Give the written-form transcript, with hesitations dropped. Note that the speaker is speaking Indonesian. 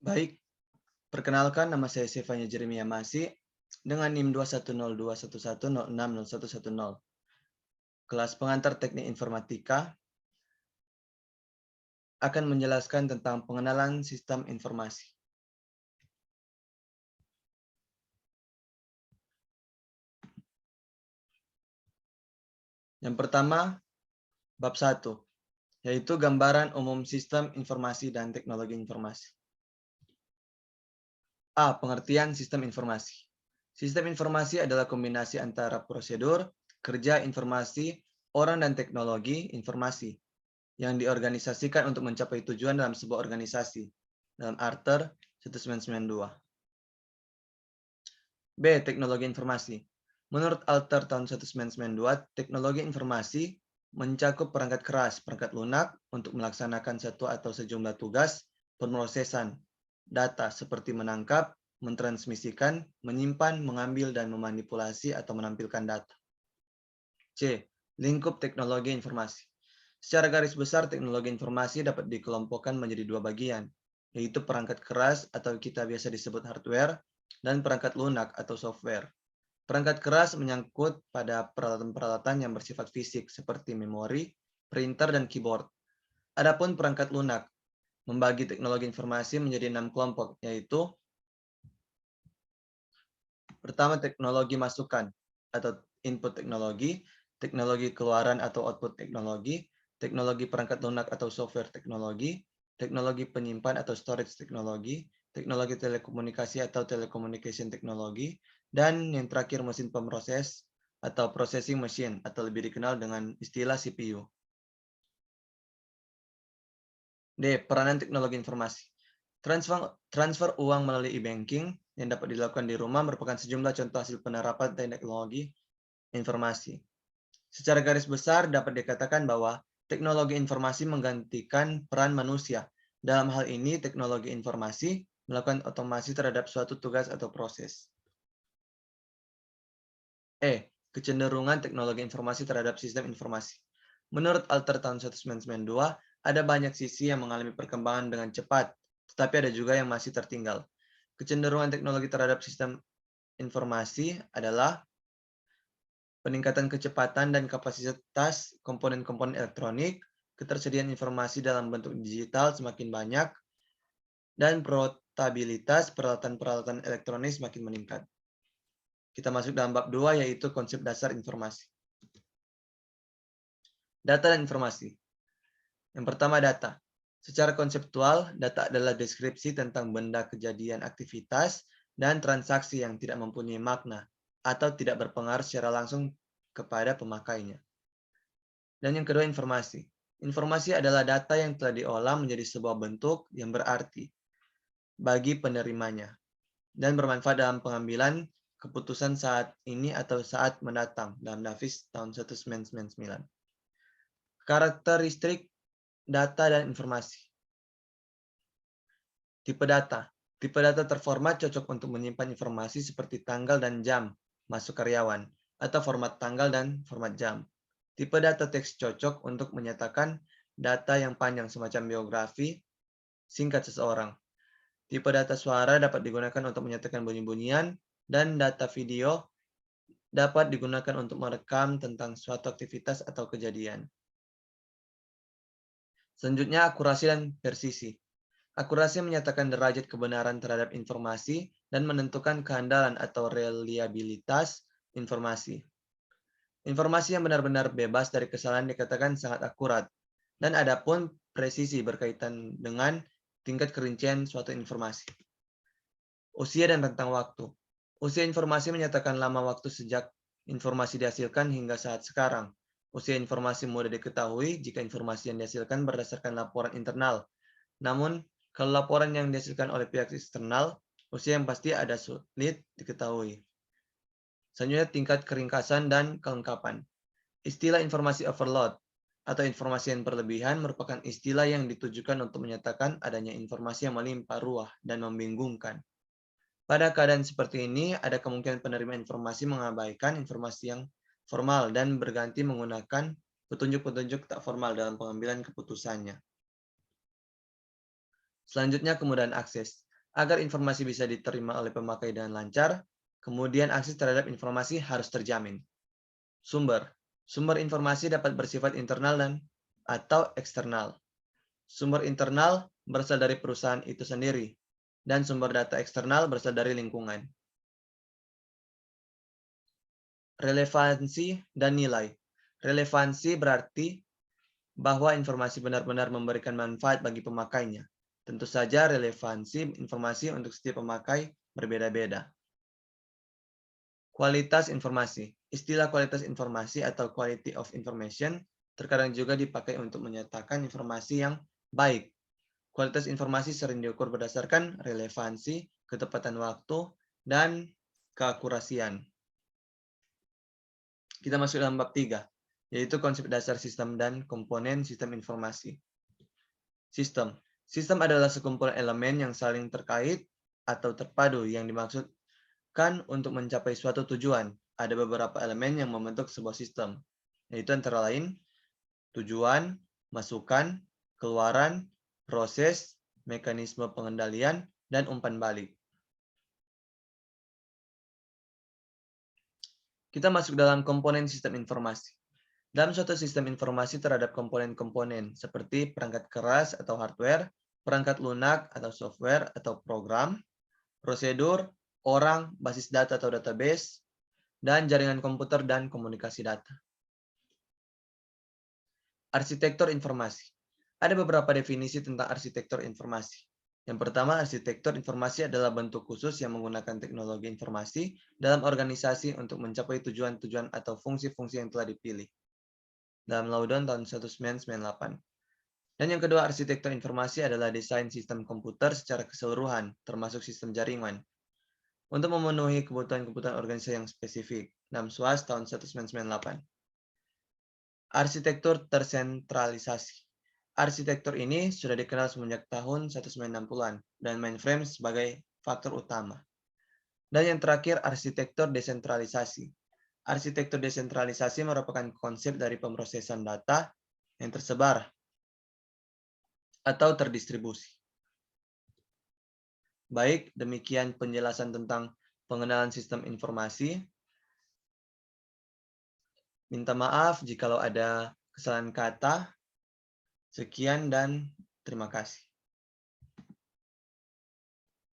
Baik, perkenalkan nama saya Sefanya Jeremia Masih dengan NIM 2102110600110. Kelas pengantar Teknik Informatika akan menjelaskan tentang pengenalan sistem informasi. Yang pertama, bab 1, yaitu gambaran umum sistem informasi dan teknologi informasi. A. Pengertian sistem informasi. Sistem informasi adalah kombinasi antara prosedur, kerja informasi, orang dan teknologi informasi yang diorganisasikan untuk mencapai tujuan dalam sebuah organisasi. Dalam Arthur 1992. B. Teknologi informasi. Menurut Arthur tahun 1992, teknologi informasi mencakup perangkat keras, perangkat lunak untuk melaksanakan satu atau sejumlah tugas pemrosesan data seperti menangkap, mentransmisikan, menyimpan, mengambil, dan memanipulasi atau menampilkan data. C. Lingkup teknologi informasi. Secara garis besar, teknologi informasi dapat dikelompokkan menjadi dua bagian, yaitu perangkat keras atau kita biasa disebut hardware, dan perangkat lunak atau software. Perangkat keras menyangkut pada peralatan-peralatan yang bersifat fisik seperti memori, printer, dan keyboard. Adapun perangkat lunak membagi teknologi informasi menjadi 6 kelompok, yaitu pertama, teknologi masukan atau input teknologi, teknologi keluaran atau output teknologi, teknologi perangkat lunak atau software teknologi, teknologi penyimpan atau storage teknologi, teknologi telekomunikasi atau telecommunication teknologi, dan yang terakhir mesin pemroses atau processing machine atau lebih dikenal dengan istilah CPU. D. Peranan teknologi informasi. Transfer uang melalui e-banking yang dapat dilakukan di rumah merupakan sejumlah contoh hasil penerapan teknologi informasi. Secara garis besar dapat dikatakan bahwa teknologi informasi menggantikan peran manusia. Dalam hal ini, teknologi informasi melakukan otomasi terhadap suatu tugas atau proses. E. Kecenderungan teknologi informasi terhadap sistem informasi. Menurut Alter tahun 1992, ada banyak sisi yang mengalami perkembangan dengan cepat, tetapi ada juga yang masih tertinggal. Kecenderungan teknologi terhadap sistem informasi adalah peningkatan kecepatan dan kapasitas komponen-komponen elektronik, ketersediaan informasi dalam bentuk digital semakin banyak, dan portabilitas peralatan-peralatan elektronik semakin meningkat. Kita masuk dalam bab 2, yaitu konsep dasar informasi. Data dan informasi. Yang pertama, data. Secara konseptual, data adalah deskripsi tentang benda, kejadian, aktivitas, dan transaksi yang tidak mempunyai makna atau tidak berpengaruh secara langsung kepada pemakainya. Dan yang kedua, informasi. Informasi adalah data yang telah diolah menjadi sebuah bentuk yang berarti bagi penerimanya dan bermanfaat dalam pengambilan keputusan saat ini atau saat mendatang dalam Davis tahun 1999. Karakteristik data dan informasi. Tipe data. Tipe data terformat cocok untuk menyimpan informasi seperti tanggal dan jam masuk karyawan atau format tanggal dan format jam. Tipe data teks cocok untuk menyatakan data yang panjang semacam biografi singkat seseorang. Tipe data suara dapat digunakan untuk menyatakan bunyi-bunyian, dan data video dapat digunakan untuk merekam tentang suatu aktivitas atau kejadian. Selanjutnya, akurasi dan persisi. Akurasi menyatakan derajat kebenaran terhadap informasi dan menentukan kehandalan atau reliabilitas informasi. Informasi yang benar-benar bebas dari kesalahan dikatakan sangat akurat, dan adapun presisi berkaitan dengan tingkat kerincian suatu informasi. Usia dan rentang waktu. Usia informasi menyatakan lama waktu sejak informasi dihasilkan hingga saat sekarang. Usia informasi mudah diketahui jika informasi yang dihasilkan berdasarkan laporan internal. Namun, kalau laporan yang dihasilkan oleh pihak eksternal, usia yang pasti ada sulit diketahui. Selanjutnya, tingkat keringkasan dan kelengkapan. Istilah informasi overload atau informasi yang berlebihan merupakan istilah yang ditujukan untuk menyatakan adanya informasi yang melimpah ruah dan membingungkan. Pada keadaan seperti ini, ada kemungkinan penerima informasi mengabaikan informasi yang formal dan berganti menggunakan petunjuk-petunjuk tak formal dalam pengambilan keputusannya. Selanjutnya, kemudahan akses. Agar informasi bisa diterima oleh pemakai dengan lancar, kemudian akses terhadap informasi harus terjamin. Sumber. Sumber informasi dapat bersifat internal atau eksternal. Sumber internal berasal dari perusahaan itu sendiri, dan sumber data eksternal berasal dari lingkungan. Relevansi dan nilai. Relevansi berarti bahwa informasi benar-benar memberikan manfaat bagi pemakainya. Tentu saja relevansi informasi untuk setiap pemakai berbeda-beda. Kualitas informasi. Istilah kualitas informasi atau quality of information terkadang juga dipakai untuk menyatakan informasi yang baik. Kualitas informasi sering diukur berdasarkan relevansi, ketepatan waktu, dan keakurasian. Kita masuk dalam bab 3, yaitu konsep dasar sistem dan komponen sistem informasi. Sistem. Sistem adalah sekumpulan elemen yang saling terkait atau terpadu yang dimaksudkan untuk mencapai suatu tujuan. Ada beberapa elemen yang membentuk sebuah sistem, yaitu antara lain tujuan, masukan, keluaran, proses, mekanisme pengendalian, dan umpan balik. Kita masuk dalam komponen sistem informasi. Dalam suatu sistem informasi terhadap komponen-komponen seperti perangkat keras atau hardware, perangkat lunak atau software atau program, prosedur, orang, basis data atau database, dan jaringan komputer dan komunikasi data. Arsitektur informasi. Ada beberapa definisi tentang arsitektur informasi. Yang pertama, arsitektur informasi adalah bentuk khusus yang menggunakan teknologi informasi dalam organisasi untuk mencapai tujuan-tujuan atau fungsi-fungsi yang telah dipilih. Dalam Laudon tahun 1998. Dan yang kedua, arsitektur informasi adalah desain sistem komputer secara keseluruhan, termasuk sistem jaringan, untuk memenuhi kebutuhan-kebutuhan organisasi yang spesifik. Dalam SWAS tahun 1998. Arsitektur tersentralisasi. Arsitektur ini sudah dikenal semenjak tahun 1960-an dan mainframe sebagai faktor utama. Dan yang terakhir, arsitektur desentralisasi. Arsitektur desentralisasi merupakan konsep dari pemrosesan data yang tersebar atau terdistribusi. Baik, demikian penjelasan tentang pengenalan sistem informasi. Minta maaf jikalau ada kesalahan kata. Sekian dan terima kasih.